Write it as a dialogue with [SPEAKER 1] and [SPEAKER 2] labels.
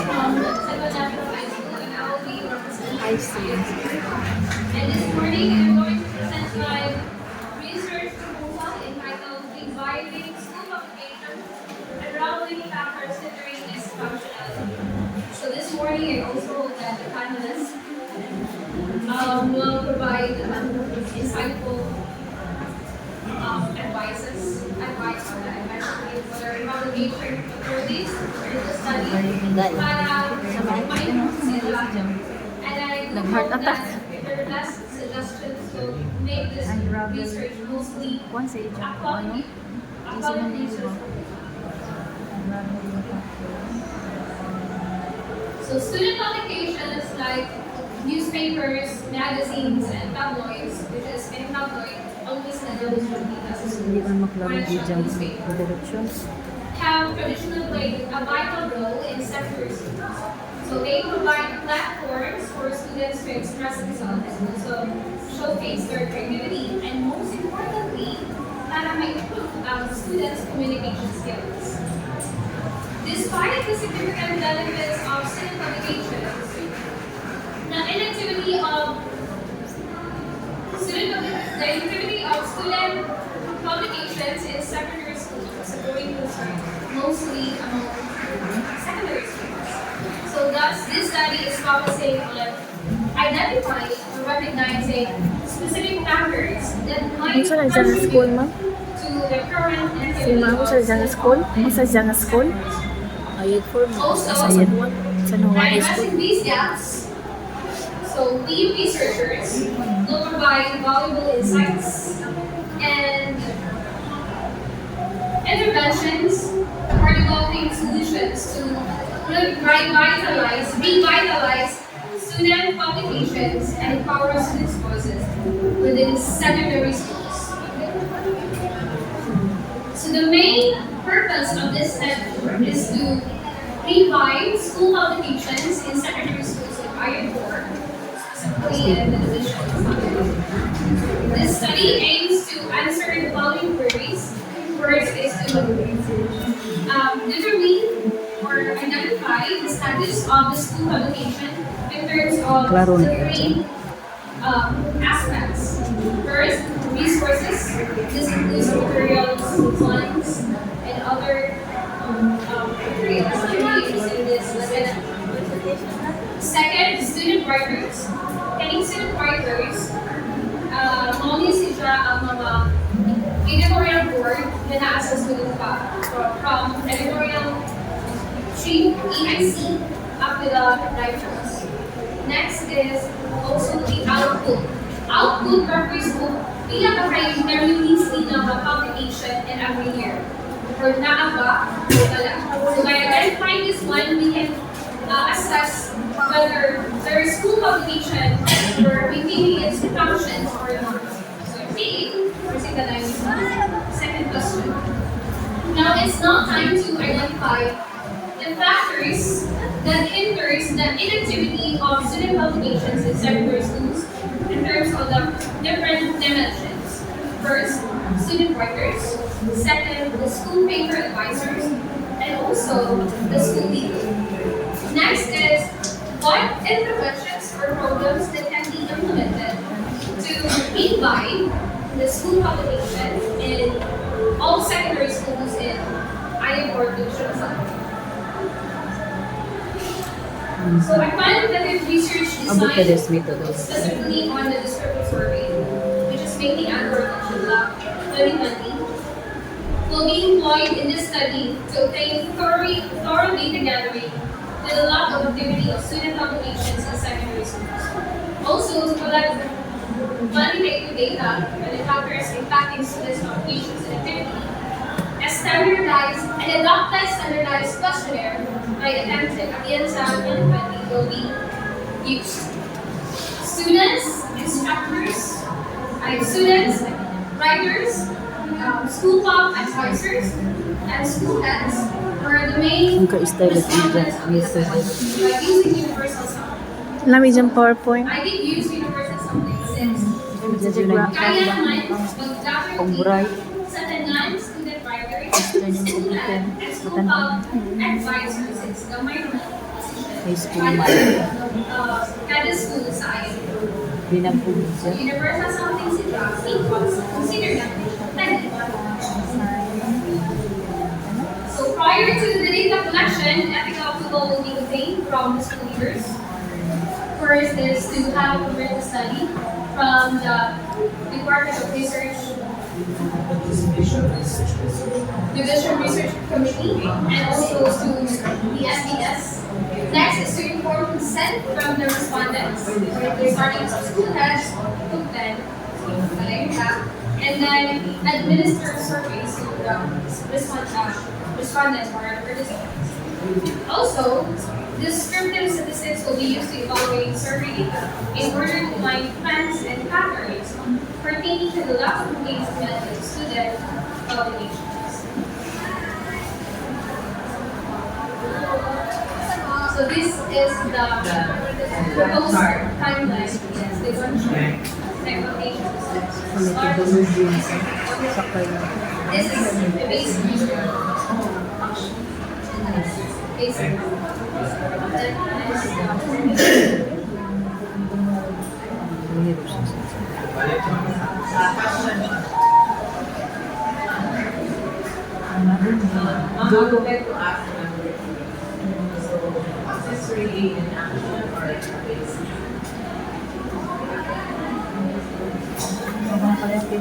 [SPEAKER 1] from Central National High School, and I will be
[SPEAKER 2] I
[SPEAKER 1] representing
[SPEAKER 2] see.
[SPEAKER 1] IS4. And this morning, I'm going to present my research proposal entitled Evaluating School Publication and Relevant Factors Hindering its Functionality. So this morning, I also hope that the panelists will provide insightful advice on the evaluation for evaluation authorities for the study para ma-improve sila. And I do
[SPEAKER 2] Nag-heart
[SPEAKER 1] hope
[SPEAKER 2] attack.
[SPEAKER 1] that their best suggestions will make this research mostly
[SPEAKER 2] Kuan sa ito.
[SPEAKER 1] a
[SPEAKER 2] Ano?
[SPEAKER 1] quality research. So student publications like newspapers, magazines, and tabloids, which is in tabloid, always
[SPEAKER 2] Hindi man maklaro di dyan sa directions.
[SPEAKER 1] have traditionally played a vital role in secondary schools. So they provide platforms for students to express themselves and also showcase their creativity, and most importantly, para ma-improve students' communication skills. Despite the significant benefits of student publications, the inactivity of student publications in secondary schools is a growing concern, mostly among secondary students. So thus, this study is focusing on identifying or recognizing specific factors that might
[SPEAKER 2] Unsa na dyan sa school, ma'am?
[SPEAKER 1] to the current
[SPEAKER 2] Si
[SPEAKER 1] activity
[SPEAKER 2] ma'am, sa dyan sa school? Sa dyan sa school? Ayat for mo.
[SPEAKER 1] Also,
[SPEAKER 2] Sa ayat mo. Sa
[SPEAKER 1] by
[SPEAKER 2] Nuwai School.
[SPEAKER 1] addressing these gaps, so the researchers will provide valuable insights and interventions for developing solutions to revitalize student publications and empower students' voices within secondary schools. So the main purpose of this network is to revive school publications in secondary schools in IO4, specifically in the division of Santiago. This study aims to answer the following queries. First is to determine or identify the status of the school publication in terms of
[SPEAKER 2] Klaro
[SPEAKER 1] the
[SPEAKER 2] na
[SPEAKER 1] three aspects. First, resources. This includes materials, funds, and other materials that we use in this lesson. Second, student writers. Any student writers, maulis siya ang mga editorial board na naasa student pa from editorial chief, EIC, up to the writers. Next is also the output. Output refers to pila ka kayo na-release nila ng publication in every year. Or naaba, wala. So by identifying this one, we can assess whether there is school publication or maintaining its functions or not. So proceed the next second question. Now it's now time to identify the factors that hinders the inactivity of student publications in secondary schools in terms of the different dimensions. First, student writers. Second, the school paper advisors. And also, the school leader. Next is what interventions or programs that can be implemented to revive the school publication in all secondary schools in IO4 Division of Santiago. So I found that the research designed specifically on the descriptive survey, which is mainly annual election law 2020, will be employed in this study to obtain thorough data gathering with a lot of activity of student publications in secondary schools. Also to collect quantitative data on the factors impacting students' publications and activity, a standardized and adopted standardized questionnaire by attempted at the ENSAM 2020 will be used. Students, writers, school pub advisors, and school heads were the main respondents of this assessment by using universal sampling.
[SPEAKER 2] Lami dyan PowerPoint.
[SPEAKER 1] I did use universal sampling since
[SPEAKER 2] Kaya
[SPEAKER 1] naman mag-gather sa tanan student writers, school head, and school pub advisors since gamay naman
[SPEAKER 2] High school
[SPEAKER 1] Kada,
[SPEAKER 2] man.
[SPEAKER 1] kada school sa ISP.
[SPEAKER 2] Binampun
[SPEAKER 1] So,
[SPEAKER 2] siya.
[SPEAKER 1] universal something sila, equals, consider natin, 10 equals. So, prior to the data collection, ethical approval will be obtained from the school leaders. First is to have a permit to study from the Department of Research, Division Research Committee, and also to the SBS. Next is to inform consent from the respondents, starting from school heads, group then, and then administer surveys to the respondents or participants. Also, descriptive statistics will be used to evaluate survey data in order to find trends and patterns pertaining to the lack of engagement with student publications. So this is the proposed timeline. Yes, the one segmentation.
[SPEAKER 2] Tuloy-tuloy din sa kayo.
[SPEAKER 1] This is the basic function. Basic.
[SPEAKER 2] Mahirap siya.
[SPEAKER 3] I would like to ask another question. So, is this really an action or a basic?